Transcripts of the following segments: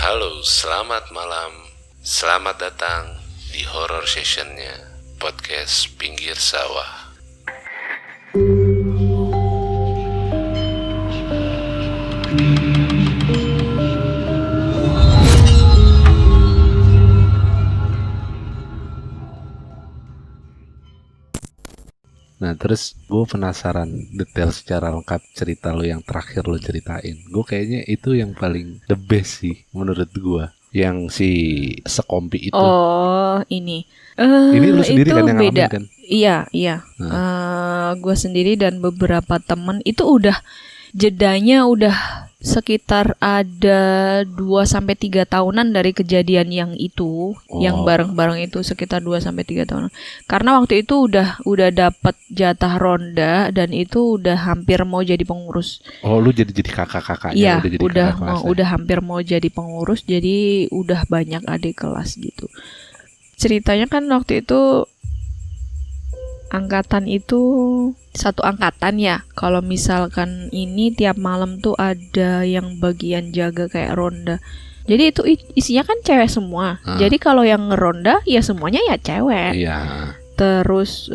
Halo, selamat malam. Selamat datang di horror sessionnya podcast Pinggir Sawah. Nah terus gue penasaran detail secara lengkap cerita lo yang terakhir lo ceritain. Gue kayaknya itu yang paling the best sih menurut gue. Yang si sekompi itu. Oh ini. Ini lo sendiri itu kan yang beda. ngalamin kan? Iya. Gue sendiri dan beberapa temen itu udah jedanya udah sekitar ada 2-3 tahunan dari kejadian yang itu, yang bareng-bareng itu sekitar 2-3 tahunan. Karena waktu itu udah dapat jatah ronda dan itu udah hampir mau jadi pengurus. Oh, lu jadi kakak-kakaknya? Iya, udah jadi kakak kelas, udah hampir mau jadi pengurus, jadi udah banyak adik kelas gitu. Ceritanya kan waktu itu angkatan itu satu angkatan ya. Kalau misalkan ini tiap malam tuh ada yang bagian jaga kayak ronda. Jadi itu isinya kan cewek semua. Jadi kalau yang ngeronda ya semuanya ya cewek. Iya. Terus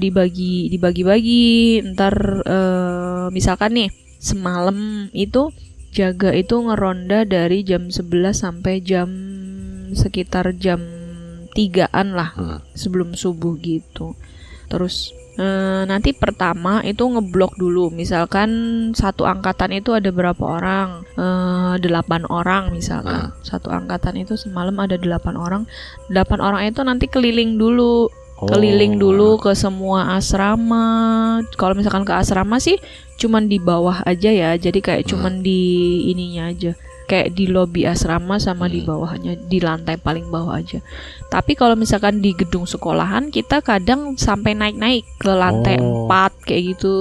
dibagi-bagi. Ntar misalkan nih semalam itu jaga itu ngeronda dari jam 11 sampai sekitar jam 3-an lah sebelum subuh gitu. Terus nanti pertama itu ngeblok dulu. Misalkan satu angkatan itu ada berapa orang? 8 orang misalkan. Satu angkatan itu semalam ada 8 orang. 8 orang itu nanti keliling dulu. Keliling dulu ke semua asrama. Kalau misalkan ke asrama sih cuman di bawah aja ya. Jadi kayak cuman di ininya aja. Kayak di lobi asrama sama di bawahnya, di lantai paling bawah aja. Tapi kalau misalkan di gedung sekolahan kita kadang sampai naik-naik ke lantai 4 kayak gitu.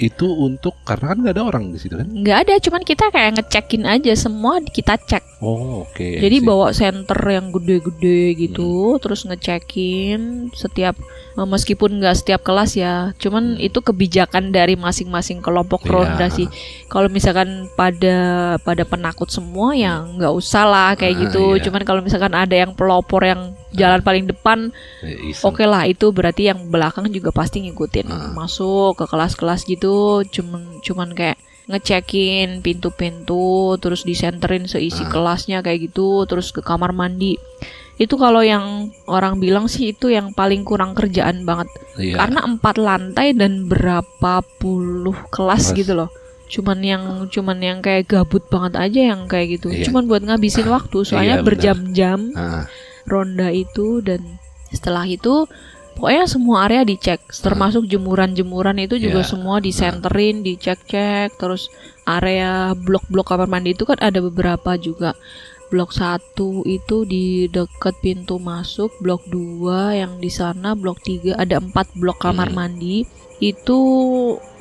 Itu untuk karena kan nggak ada orang di situ kan? Nggak ada, cuman kita kayak ngecekin aja, semua kita cek. Oke. Jadi bawa senter yang gede-gede gitu, terus ngecekin setiap meskipun nggak setiap kelas ya, cuman itu kebijakan dari masing-masing kelompok ronda sih. Kalau misalkan pada penakut semua ya nggak usah lah kayak gitu. Cuman kalau misalkan ada yang pelopor yang jalan paling depan, oke lah, itu berarti yang belakang juga pasti ngikutin masuk ke kelas-kelas gitu. Cuman kayak ngecekin pintu-pintu, terus disenterin seisi kelasnya kayak gitu, terus ke kamar mandi. Itu kalau yang orang bilang sih itu yang paling kurang kerjaan banget. Karena 4 lantai dan berapa puluh kelas gitu loh. Cuman yang kayak gabut banget aja yang kayak gitu. Cuman buat ngabisin waktu, soalnya berjam-jam ronda itu. Dan setelah itu pokoknya semua area dicek, termasuk jemuran-jemuran itu juga semua disenterin, dicek-cek. Terus area blok-blok kamar mandi itu kan ada beberapa juga. Blok 1 itu di dekat pintu masuk, blok 2 yang di sana, blok 3 ada 4 blok kamar mandi. Itu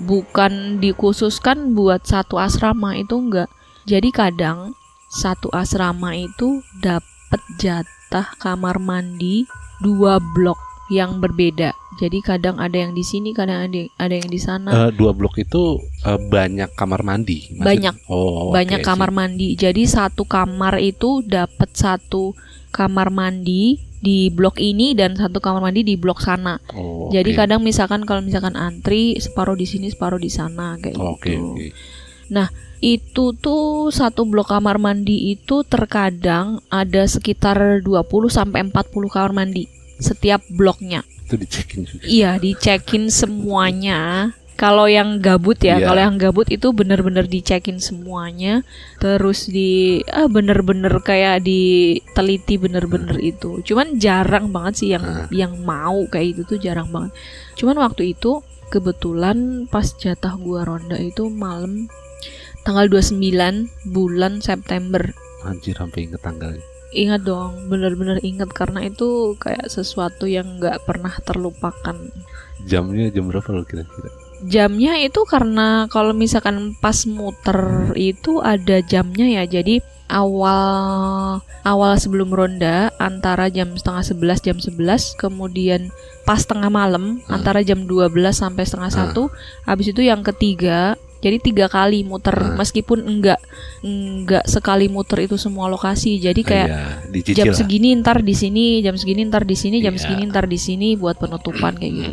bukan dikhususkan buat satu asrama, itu enggak. Jadi kadang satu asrama itu dapat jatah kamar mandi 2 blok yang berbeda. Jadi kadang ada yang di sini, kadang ada yang di sana. 2 blok itu banyak kamar mandi. Banyak kamar mandi. Jadi satu kamar itu dapat satu kamar mandi di blok ini dan satu kamar mandi di blok sana. Jadi kadang kalau misalkan antri separuh di sini, separuh di sana kayak gitu. Nah, itu tuh satu blok kamar mandi itu terkadang ada sekitar 20-40 kamar mandi setiap bloknya. Itu dicekin juga. Iya, dicekin semuanya. Kalau yang gabut ya, kalau yang gabut itu bener-bener dicekin semuanya. Terus bener-bener kayak diteliti bener-bener itu. Cuman jarang banget sih yang mau kayak gitu tuh, jarang banget. Cuman waktu itu kebetulan pas jatah gua ronda itu malam tanggal 29 bulan September. Anjir, sampai inget tanggalnya. Ingat dong, bener-bener ingat karena itu kayak sesuatu yang nggak pernah terlupakan. Jamnya jam berapa lo kira-kira? Jamnya itu karena kalau misalkan pas muter itu ada jamnya ya. Jadi awal sebelum ronda antara jam 10:30 jam 11, kemudian pas tengah malam antara jam 12 sampai 12:30. Habis itu yang ketiga Jadi 3 kali muter, meskipun enggak sekali muter itu semua lokasi. Jadi kayak dicicil jam lah. segini ntar di sini, jam segini ntar di sini, jam Iya. segini ntar di sini buat penutupan kayak gitu.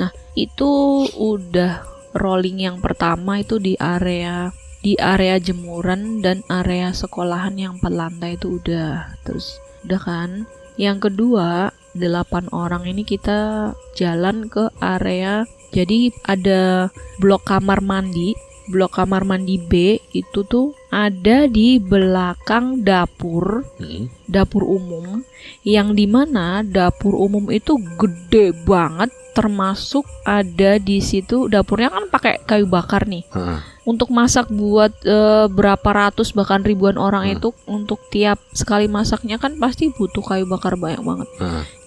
Nah, itu udah rolling yang pertama itu di area jemuran dan area sekolahan yang 4 lantai itu udah. Terus udah kan. Yang kedua, 8 orang ini kita jalan ke area. Jadi ada blok kamar mandi B itu tuh ada di belakang dapur umum, yang dimana dapur umum itu gede banget, termasuk ada di situ dapurnya kan pakai kayu bakar nih. Untuk masak buat berapa ratus bahkan ribuan orang itu, untuk tiap sekali masaknya kan pasti butuh kayu bakar banyak banget.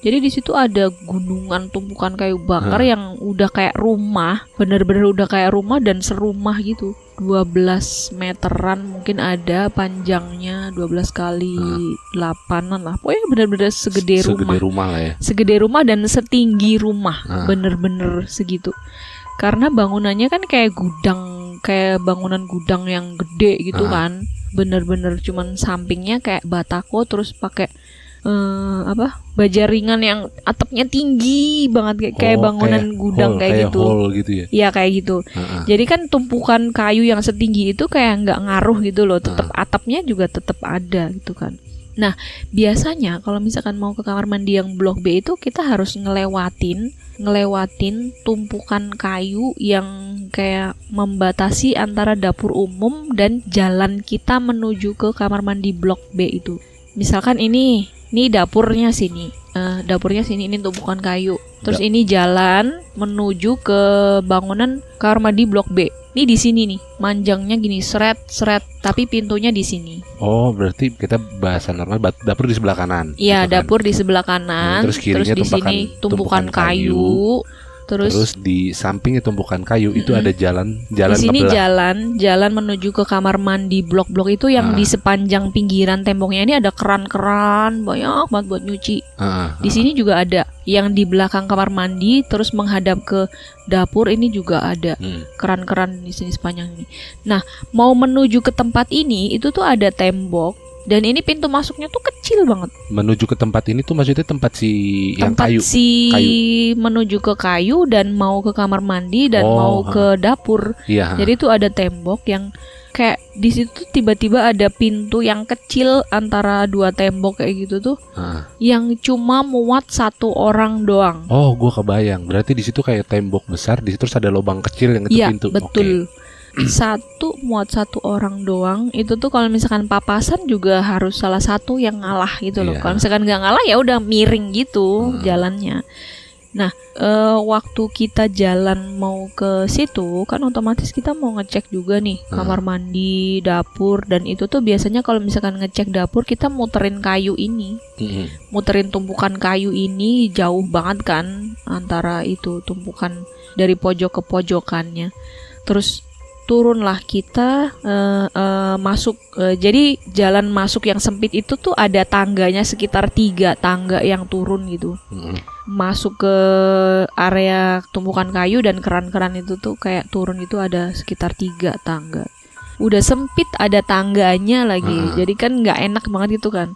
Jadi di situ ada gunungan tumpukan kayu bakar yang udah kayak rumah, bener-bener udah kayak rumah dan serumah gitu. 12 meteran mungkin ada panjangnya, 12 kali 8-an lah. Pokoknya bener-bener segede rumah lah ya. Segede rumah dan setinggi rumah, bener-bener segitu. Karena bangunannya kan kayak bangunan gudang yang gede gitu kan. Bener-bener cuman sampingnya kayak batako, terus pakai baja ringan yang atapnya tinggi banget kayak bangunan gudang kayak gitu. Hall gitu ya. Iya kayak gitu. Jadi kan tumpukan kayu yang setinggi itu kayak nggak ngaruh gitu loh. Tetap atapnya juga tetap ada gitu kan. Nah, biasanya kalau misalkan mau ke kamar mandi yang blok B itu kita harus ngelewatin tumpukan kayu yang kayak membatasi antara dapur umum dan jalan kita menuju ke kamar mandi blok B itu. Misalkan ini dapurnya sini, ini tumpukan kayu. Terus ini jalan menuju ke bangunan kamar mandi blok B. Ini di sini nih, manjangnya gini, seret, tapi pintunya di sini. Oh, berarti kita bahasa normal dapur di sebelah kanan. Iya, gitu kan? dapur di sebelah kanan. Terus kirinya di sini tumpukan kayu. Terus di sampingnya tumpukan kayu itu ada jalan di sini ngebelah. jalan menuju ke kamar mandi blok-blok itu yang di sepanjang pinggiran temboknya ini ada keran-keran banyak banget buat nyuci. Di sini juga ada yang di belakang kamar mandi terus menghadap ke dapur ini juga ada keran-keran di sini sepanjang ini. Nah, mau menuju ke tempat ini itu tuh ada tembok. Dan ini pintu masuknya tuh kecil banget. Menuju ke tempat ini tuh maksudnya tempat yang kayu. Menuju ke kayu dan mau ke kamar mandi dan mau ke dapur. Iya. Jadi tuh ada tembok yang kayak di situ tiba-tiba ada pintu yang kecil antara 2 tembok kayak gitu tuh. Yang cuma muat 1 orang doang. Oh, gua kebayang. Berarti di situ kayak tembok besar, di situ terus ada lubang kecil yang itu pintu. Iya, betul. Muat 1 orang doang. Itu tuh kalau misalkan papasan juga harus salah satu yang ngalah gitu loh. Kalau misalkan nggak ngalah ya udah miring gitu jalannya. Nah, waktu kita jalan mau ke situ kan otomatis kita mau ngecek juga nih kamar mandi, dapur, dan itu tuh biasanya kalau misalkan ngecek dapur kita muterin kayu ini. Muterin tumpukan kayu ini jauh banget kan antara itu tumpukan dari pojok ke pojokannya. Terus turunlah kita masuk. Jadi jalan masuk yang sempit itu tuh ada tangganya sekitar 3 tangga yang turun gitu. Masuk ke area tumpukan kayu dan keran-keran itu tuh kayak turun itu ada sekitar 3 tangga. Udah sempit ada tangganya lagi. Jadi kan nggak enak banget itu kan.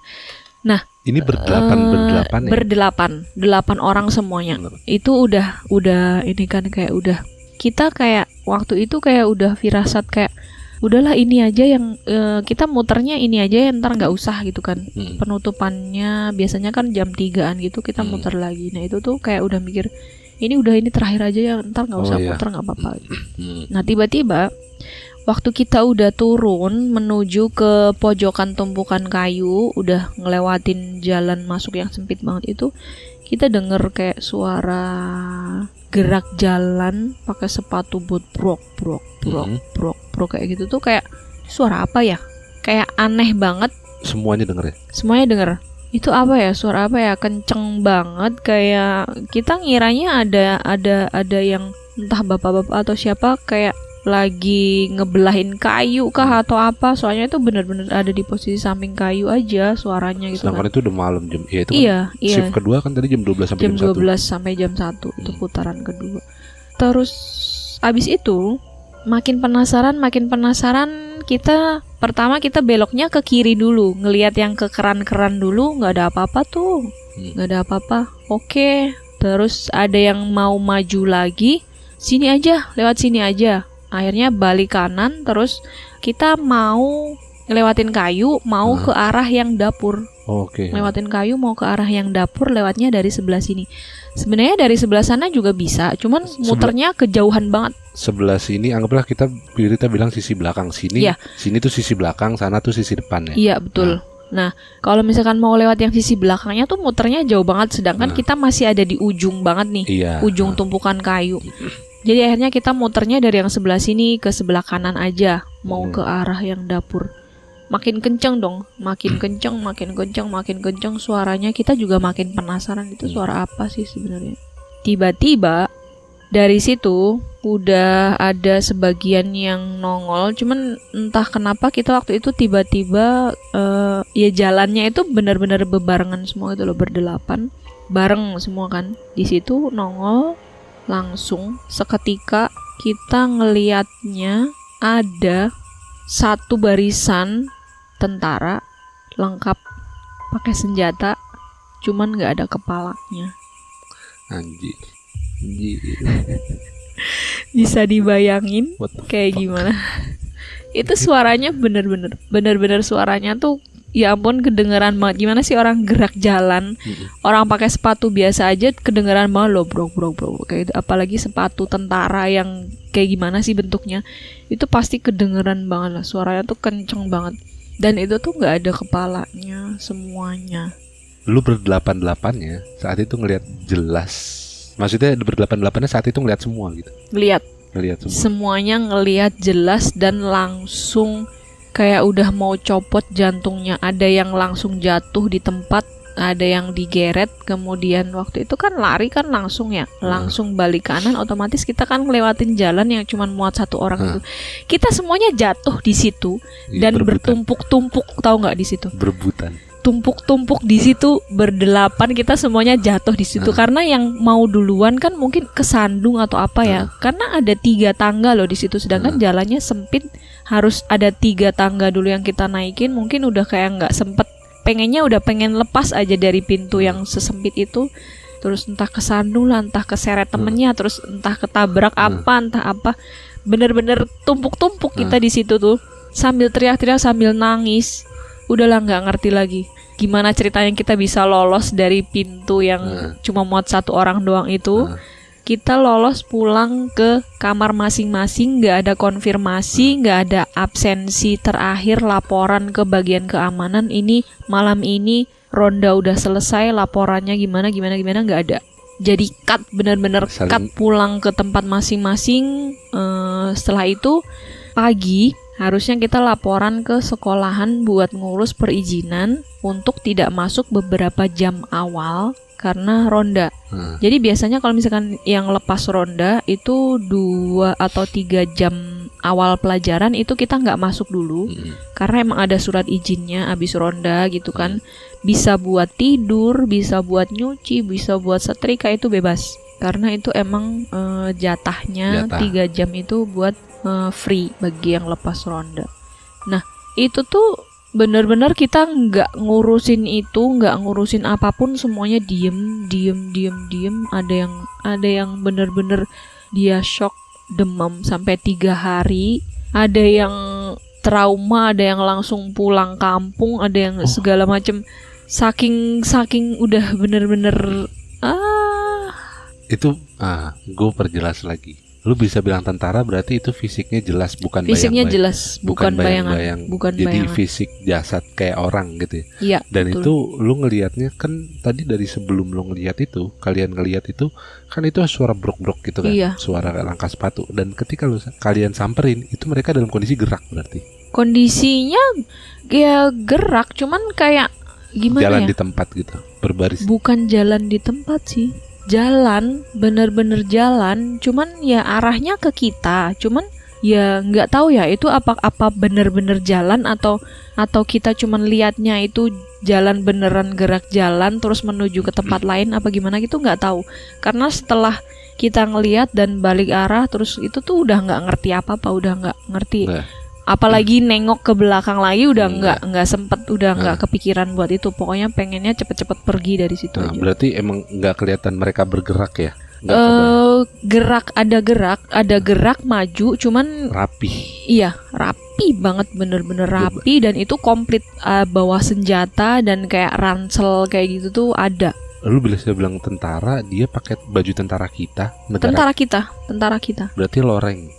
Nah, ini berdelapan ya? 8 orang semuanya. Itu udah ini kan kayak udah. Kita kayak waktu itu kayak udah firasat kayak udahlah ini aja yang kita muternya ini aja yang ntar nggak usah gitu kan. Penutupannya biasanya kan jam 3-an gitu kita muter lagi. Nah itu tuh kayak udah mikir ini terakhir aja ya, ntar nggak usah muter nggak apa-apa. Nah tiba-tiba waktu kita udah turun menuju ke pojokan tumpukan kayu, udah ngelewatin jalan masuk yang sempit banget itu, kita denger kayak suara gerak jalan pakai sepatu boot brok kayak gitu tuh kayak suara apa ya? Kayak aneh banget. Semuanya denger ya? Semuanya denger. Itu apa ya? Suara apa ya? Kenceng banget kayak kita ngiranya ada yang entah bapak-bapak atau siapa kayak lagi ngebelahin kayu kah atau apa, soalnya itu benar-benar ada di posisi samping kayu aja suaranya gitu. Sedangkan kan. itu udah malam jam. Ya itu iya, kan shift kedua kan tadi jam 12 sampai jam 1. Jam 12 sampai jam 1 itu putaran kedua. Terus abis itu makin penasaran, kita pertama kita beloknya ke kiri dulu, ngelihat yang ke keran-keran dulu, nggak ada apa-apa tuh, nggak ada apa-apa. Oke, terus ada yang mau maju lagi, sini aja, lewat sini aja. Akhirnya balik kanan, terus kita mau ngelewatin kayu, mau ke arah yang dapur. Oke. Lewatin kayu mau ke arah yang dapur, lewatnya dari sebelah sini. Sebenarnya dari sebelah sana juga bisa, cuman muternya kejauhan banget. Sebelah sini, anggaplah kita bilang sisi belakang sini. Iya. Sini tuh sisi belakang, sana tuh sisi depan ya. Iya betul. Nah, kalau misalkan mau lewat yang sisi belakangnya tuh muternya jauh banget, sedangkan kita masih ada di ujung banget nih, Iya. ujung tumpukan kayu. Jadi akhirnya kita muternya dari yang sebelah sini ke sebelah kanan aja, mau ke arah yang dapur. Makin kenceng dong, makin kenceng suaranya. Kita juga makin penasaran, itu suara apa sih sebenarnya. Tiba-tiba dari situ udah ada sebagian yang nongol, cuman entah kenapa kita waktu itu tiba-tiba ya jalannya itu benar-benar bebarengan semua itu loh, berdelapan bareng semua kan. Di situ nongol langsung seketika kita ngelihatnya ada satu barisan tentara lengkap pakai senjata, cuman nggak ada kepalanya. Anjir. Bisa dibayangin What the kayak fuck? gimana? Itu suaranya bener-bener suaranya tuh ya ampun, kedengeran banget. Gimana sih orang gerak jalan, orang pakai sepatu biasa aja kedengeran banget loh, bro. Kayak gitu. Apalagi sepatu tentara yang kayak gimana sih bentuknya, itu pasti kedengeran banget lah. Suaranya tuh kenceng banget. Dan itu tuh nggak ada kepalanya semuanya. Lu berdelapan-delapannya saat itu ngelihat jelas. Maksudnya berdelapan-delapannya saat itu ngelihat semua gitu. Ngeliat Ngelihat semua. semuanya, ngeliat jelas dan langsung kayak udah mau copot jantungnya. Ada yang langsung jatuh di tempat, ada yang digeret. Kemudian waktu itu kan lari kan langsung ya, langsung balik kanan. Otomatis kita kan ngelewatin jalan yang cuma muat satu orang itu. Kita semuanya jatuh di situ dan Berebutan. bertumpuk-tumpuk, tahu nggak di situ? Berebutan. Tumpuk-tumpuk di situ berdelapan, kita semuanya jatuh di situ. Karena yang mau duluan kan mungkin kesandung atau apa ya, karena ada 3 tangga loh di situ, sedangkan jalannya sempit, harus ada 3 tangga dulu yang kita naikin. Mungkin udah kayak nggak sempet, pengen lepas aja dari pintu yang sesempit itu, terus entah kesandung lah, entah keseret temennya, terus entah ketabrak entah apa, bener-bener tumpuk-tumpuk kita di situ tuh, sambil teriak-teriak, sambil nangis. Udahlah nggak ngerti lagi gimana ceritanya kita bisa lolos dari pintu yang cuma muat 1 orang doang itu. Kita lolos pulang ke kamar masing-masing, nggak ada konfirmasi, nggak ada absensi terakhir laporan ke bagian keamanan. Ini malam ini ronda udah selesai, laporannya gimana nggak ada. Jadi cut, bener-bener cut pulang ke tempat masing-masing. Setelah itu pagi harusnya kita laporan ke sekolahan buat ngurus perizinan untuk tidak masuk beberapa jam awal karena ronda. Jadi biasanya kalau misalkan yang lepas ronda itu 2 atau 3 jam awal pelajaran itu kita nggak masuk dulu, karena emang ada surat izinnya abis ronda gitu kan. Bisa buat tidur, bisa buat nyuci, bisa buat setrika, itu bebas. Karena itu emang jatahnya 3 jam itu buat free bagi yang lepas ronda. Nah itu tuh benar-benar kita nggak ngurusin itu, nggak ngurusin apapun, semuanya diem. Ada yang benar-benar dia shock, demam sampai 3 hari. Ada yang trauma, ada yang langsung pulang kampung, ada yang segala macam. Saking udah bener-bener itu gue perjelas lagi. Lu bisa bilang tentara berarti itu fisiknya jelas, bukan fisiknya bayang-bayang. jelas, bukan bayangan. Bukan jadi fisik jasad kayak orang gitu ya. Iya, dan betul. itu lu ngelihatnya kan tadi dari sebelum lu ngelihat itu, kalian ngelihat itu kan itu suara brok-brok gitu kan, suara langkah sepatu. Dan ketika kalian samperin itu mereka dalam kondisi gerak berarti. Kondisinya ya gerak, cuman kayak gimana jalan ya? Di tempat gitu, berbaris. Bukan jalan di tempat sih. Jalan, bener-bener jalan, cuman ya arahnya ke kita, cuman ya nggak tahu ya itu apa bener-bener jalan atau kita cuman liatnya itu jalan beneran, gerak jalan terus menuju ke tempat lain apa gimana gitu, nggak tahu. Karena setelah kita ngelihat dan balik arah terus itu tuh udah nggak ngerti apa-apa, udah nggak ngerti. Nggak. Apalagi nengok ke belakang lagi udah Nggak. nggak sempet, udah nggak kepikiran buat itu. Pokoknya pengennya cepet-cepet pergi dari situ Nah, aja. berarti emang nggak kelihatan mereka bergerak ya? Nggak kebayang. Ada gerak maju, cuman Rapi. iya rapi banget, bener-bener rapi dan itu komplit, bawa senjata dan kayak ransel kayak gitu tuh ada. Lu bisa bilang tentara, dia pakai baju tentara kita, negara. Tentara kita, Berarti loreng.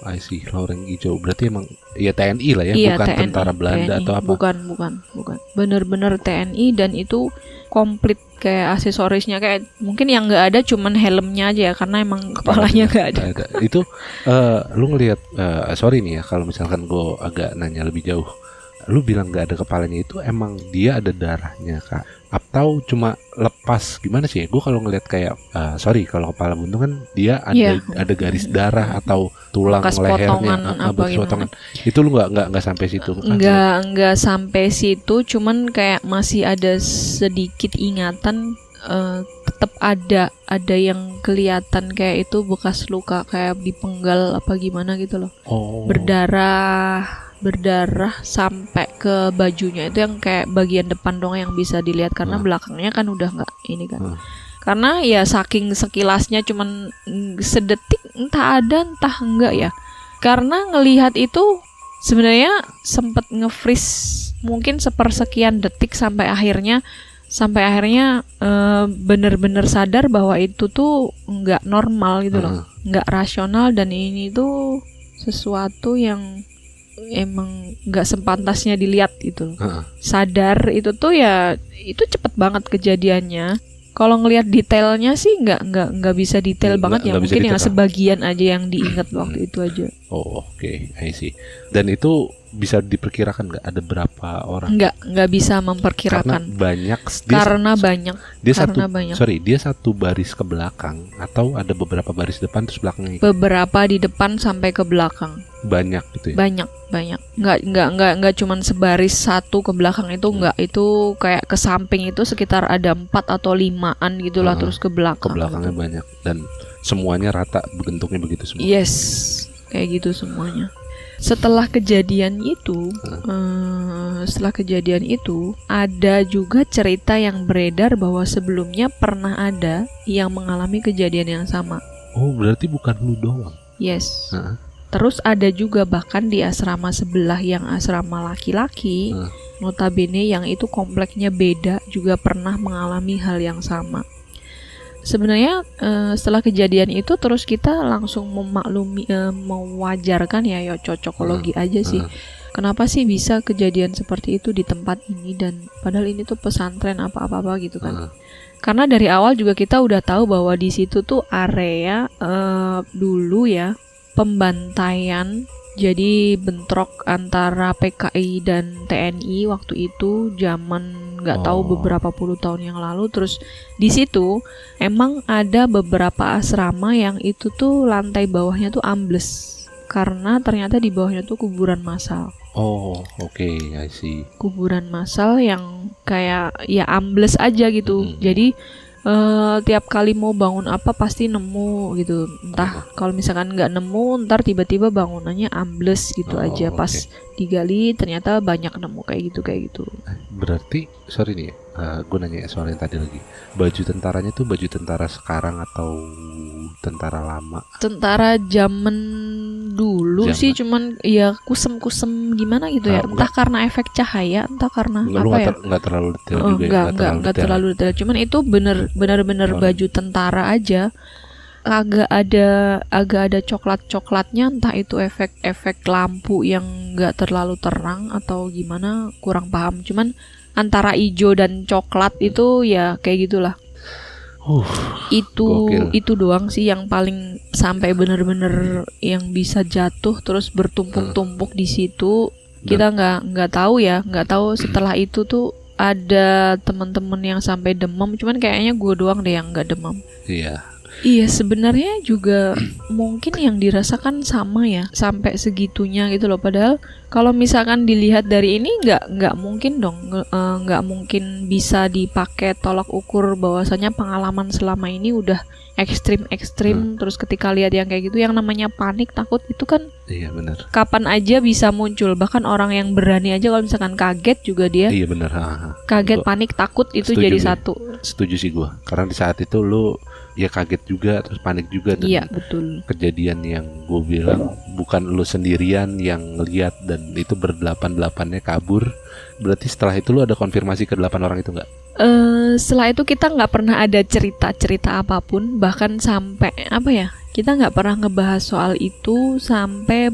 I see, loreng hijau. Berarti emang ya TNI lah ya, Iya, bukan TNI, tentara Belanda TNI. atau apa? Bukan. Bener-bener TNI dan itu komplit kayak aksesorisnya, kayak mungkin yang nggak ada cuman helmnya aja ya karena emang kepalanya nggak ada. Nggak ada. Itu lu ngelihat, sorry nih ya kalau misalkan gue agak nanya lebih jauh. Lu bilang nggak ada kepalanya, itu emang dia ada darahnya kak? Atau cuma lepas, gimana sih? Gue kalau ngelihat kayak, sorry kalau kepala buntung kan dia ada garis darah atau tulang Bekas lehernya, potongan apa bekas gimana. potongan. Itu lu nggak sampai situ? Nggak sampai situ, cuman kayak masih ada sedikit ingatan. Tetap ada yang kelihatan kayak itu bekas luka kayak dipenggal apa gimana gitu loh. Oh. Berdarah sampai ke bajunya, itu yang kayak bagian depan dong yang bisa dilihat karena belakangnya kan udah nggak ini kan. Karena ya saking sekilasnya cuman sedetik, entah ada entah enggak ya. Karena ngelihat itu sebenarnya sempet nge-freeze mungkin sepersekian detik sampai akhirnya bener-bener sadar bahwa itu tuh nggak normal gitu loh, nggak rasional dan ini tuh sesuatu yang emang nggak sepantasnya dilihat gitu loh. Sadar itu tuh ya itu cepet banget kejadiannya. Kalau ngelihat detailnya sih nggak bisa detail banget ya, mungkin yang sebagian aja yang diingat waktu itu aja. Oh oke, I see. Dan itu bisa diperkirakan nggak ada berapa orang? Nggak bisa memperkirakan. Karena banyak. Dia Banyak. satu baris ke belakang atau ada beberapa baris depan terus belakangnya? Beberapa di depan sampai ke belakang. Banyak gitu ya? Banyak. Nggak cuman sebaris satu ke belakang itu nggak, itu kayak ke samping itu sekitar ada 4 atau 5-an gitulah terus ke belakang. Ke belakangnya gitu. Banyak dan semuanya rata bentuknya begitu semua. Yes, kayak gitu semuanya. Setelah kejadian itu, ada juga cerita yang beredar bahwa sebelumnya pernah ada yang mengalami kejadian yang sama. Oh, berarti bukan lu doang. Yes. Terus ada juga bahkan di asrama sebelah yang asrama laki-laki, notabene yang itu kompleknya beda, juga pernah mengalami hal yang sama. Sebenarnya setelah kejadian itu terus kita langsung memaklumi, mewajarkan ya cocokologi aja sih. Kenapa sih bisa kejadian seperti itu di tempat ini dan padahal ini tuh pesantren apa-apa gitu kan. Karena dari awal juga kita udah tahu bahwa di situ tuh area dulu ya pembantaian, jadi bentrok antara PKI dan TNI waktu itu zaman nggak tahu beberapa puluh tahun yang lalu. Terus di situ emang ada beberapa asrama yang itu tuh lantai bawahnya tuh ambles karena ternyata di bawahnya tuh kuburan massal. Oh, oke, I see. Kuburan massal yang kayak ya ambles aja gitu. Jadi tiap kali mau bangun apa pasti nemu gitu. Entah kalau misalkan nggak nemu, ntar tiba-tiba bangunannya ambles gitu aja. Pas digali ternyata banyak nemu kayak gitu. Berarti, sorry nih, gue nanya soal yang tadi lagi. Baju tentaranya tuh baju tentara sekarang atau tentara lama? Tentara zaman dulu sih, cuman ya kusem-kusem gimana gitu ya. Entah karena efek cahaya, entah karena apa ya. Nggak terlalu detail juga ya? Nggak terlalu detail. Cuman itu bener-bener baju tentara aja. Agak ada coklat-coklatnya, entah itu efek lampu yang nggak terlalu terang atau gimana, kurang paham. Cuman antara hijau dan coklat itu ya kayak gitulah. Itu doang sih yang paling sampai bener-bener yang bisa jatuh terus bertumpuk-tumpuk di situ. Kita nggak tahu setelah itu tuh ada teman-teman yang sampai demam. Cuman kayaknya gue doang deh yang nggak demam. Iya. Iya, sebenarnya juga mungkin yang dirasakan sama ya, sampai segitunya gitu loh. Padahal kalau misalkan dilihat dari ini nggak mungkin dong, nggak mungkin bisa dipakai tolak ukur bahwasanya pengalaman selama ini udah ekstrim. Terus ketika lihat yang kayak gitu, yang namanya panik takut itu kan Iya benar. kapan aja bisa muncul. Bahkan orang yang berani aja kalau misalkan kaget juga dia Iya benar. kaget, Gua panik, takut itu setuju jadi nih. satu. Setuju sih gue. Karena di saat itu lu ya kaget juga, terus panik juga, dan Iya, betul. kejadian yang gue bilang bukan lu sendirian yang ngeliat dan itu berdelapan-delapannya kabur. Berarti setelah itu lu ada konfirmasi ke 8 orang itu nggak? Setelah itu kita nggak pernah ada cerita apapun, bahkan sampai apa ya, kita nggak pernah ngebahas soal itu sampai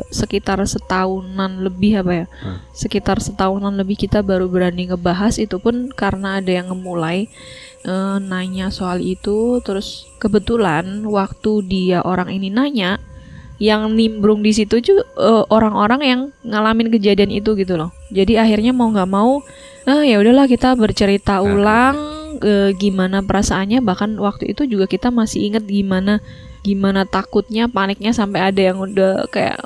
sekitar setahunan lebih apa ya, sekitar setahunan lebih kita baru berani ngebahas. Itu pun karena ada yang ngemulai nanya soal itu. Terus kebetulan waktu dia orang ini nanya, yang nimbrung di situ juga orang-orang yang ngalamin kejadian itu gitu loh. Jadi akhirnya mau nggak mau, ya udahlah kita bercerita ulang gimana perasaannya. Bahkan waktu itu juga kita masih ingat gimana takutnya, paniknya, sampai ada yang udah kayak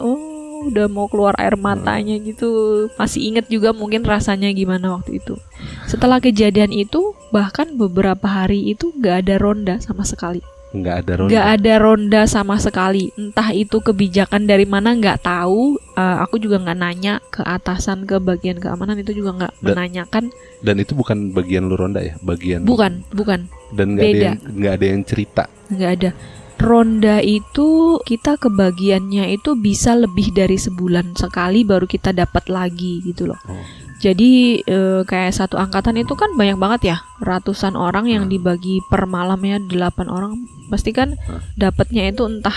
udah mau keluar air matanya gitu. Masih ingat juga mungkin rasanya gimana waktu itu. Setelah kejadian itu, bahkan beberapa hari itu nggak ada ronda sama sekali. Nggak ada ronda. Nggak ada ronda sama sekali. Entah itu kebijakan dari mana nggak tahu. Aku juga nggak nanya ke atasan, ke bagian keamanan itu juga nggak menanyakan. Dan itu bukan bagian lu ronda ya? Bagian Bukan. Dan Beda. nggak ada yang cerita. Nggak ada. Ronda itu kita kebagiannya itu bisa lebih dari sebulan sekali baru kita dapat lagi gitu loh. Jadi kayak satu angkatan itu kan banyak banget ya, ratusan orang yang dibagi per malamnya 8 orang, pasti kan dapatnya itu entah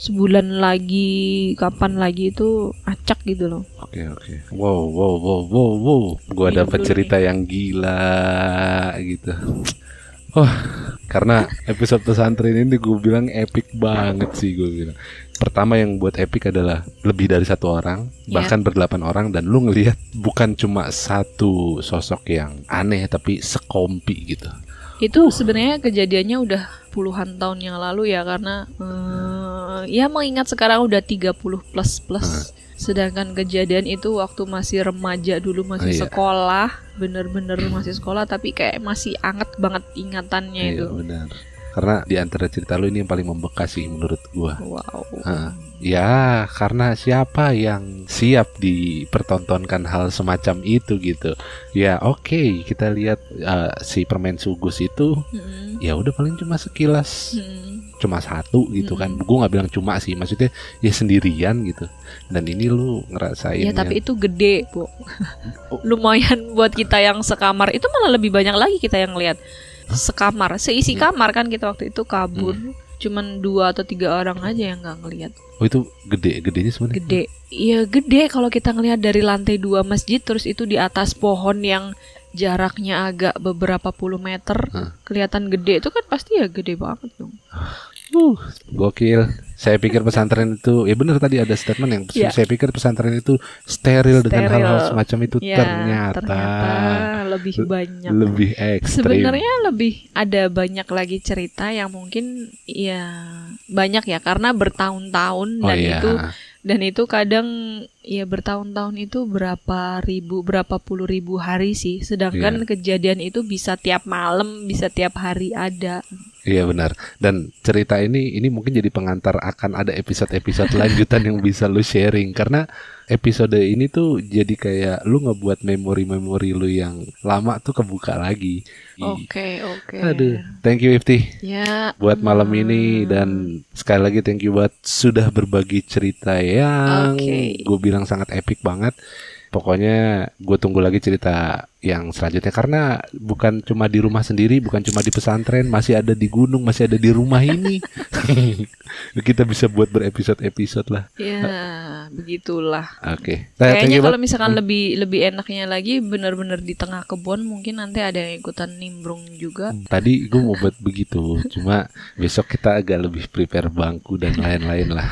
sebulan lagi, kapan lagi, itu acak gitu loh. Oke. Wow. Gua Iya, dapat dulu cerita yang gila gitu. Karena episode pesantren ini gue bilang epic banget sih, gue bilang. Pertama yang buat epic adalah lebih dari 1 orang, bahkan ber-8 orang, dan lu ngelihat bukan cuma satu sosok yang aneh, tapi sekompi gitu. Itu sebenarnya kejadiannya udah puluhan tahun yang lalu ya, karena ya mengingat sekarang udah 30 plus. Sedangkan kejadian itu waktu masih remaja dulu, masih sekolah, bener-bener masih sekolah, tapi kayak masih anget banget ingatannya itu. Iya benar. Karena di antara cerita lu ini yang paling membekas sih menurut gua. Wow. Ya karena siapa yang siap dipertontonkan hal semacam itu gitu. Ya oke, kita lihat si permen sugus itu ya udah paling cuma sekilas, cuma satu gitu kan. Gue nggak bilang cuma sih, maksudnya ya sendirian gitu. Dan ini lu ngerasain. Ya tapi itu gede, Bu. Lumayan buat kita yang sekamar, itu malah lebih banyak lagi kita yang lihat. Sekamar, seisi kamar kan kita waktu itu kabur. Cuman 2 atau 3 orang aja yang nggak ngelihat. Oh itu gedenya sebenarnya. Gede, iya gede kalau kita ngelihat dari lantai 2 masjid, terus itu di atas pohon yang jaraknya agak beberapa puluh meter, kelihatan gede, itu kan pasti ya gede banget dong. Gokil. Saya pikir pesantren itu, ya benar tadi ada statement yang saya pikir pesantren itu steril dengan hal-hal semacam itu. Ya, ternyata lebih banyak, lebih ekstrim. Sebenarnya lebih ada banyak lagi cerita yang mungkin ya banyak ya, karena bertahun-tahun dan itu kadang ya bertahun-tahun itu berapa puluh ribu hari sih. Sedangkan kejadian itu bisa tiap malam, bisa tiap hari ada. Iya benar. Dan cerita ini mungkin jadi pengantar akan ada episode-episode lanjutan yang bisa lu sharing. Karena episode ini tuh jadi kayak lu ngebuat memori-memori lu yang lama tuh kebuka lagi. Oke. Aduh, thank you Ifti. Ya. Buat malam ini, dan sekali lagi thank you buat sudah berbagi cerita yang gue bilang sangat epic banget. Pokoknya gue tunggu lagi cerita yang selanjutnya, karena bukan cuma di rumah sendiri, bukan cuma di pesantren, masih ada di gunung, masih ada di rumah ini. Kita bisa buat berepisode-episode lah. Ya, begitulah. Oke. Kayaknya kalau misalkan lebih enaknya lagi benar-benar di tengah kebun, mungkin nanti ada yang ikutan nimbrung juga. Tadi gue mau buat begitu, cuma besok kita agak lebih prepare bangku dan lain-lain lah.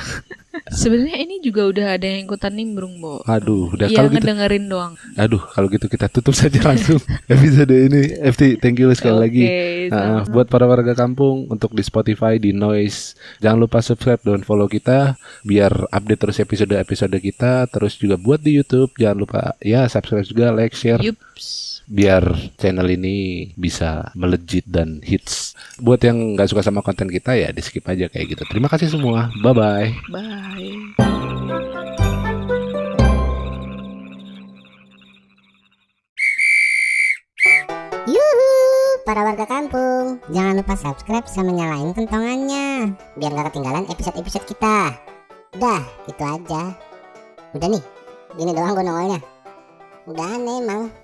Sebenarnya ini juga udah ada yang ikutan nimbrung, Bo. Aduh, udah kalau gitu ngedengerin doang. Aduh, kalau gitu kita tutup saja. langsung episode ini. FT, thank you sekali lagi. sama-sama. Buat para warga kampung, untuk di Spotify, di Noise, jangan lupa subscribe dan follow kita biar update terus episode-episode kita. Terus juga buat di YouTube, jangan lupa ya subscribe juga, like, share. Yups. Biar channel ini bisa melejit dan hits. Buat yang nggak suka sama konten kita ya di skip aja kayak gitu. Terima kasih semua. Bye-bye. Bye. Yuhu, para warga kampung, jangan lupa subscribe sama nyalain kentongannya biar gak ketinggalan episode-episode kita. Udah, gitu aja. Udah nih, gini doang gue nongolnya. Udah aneh emang.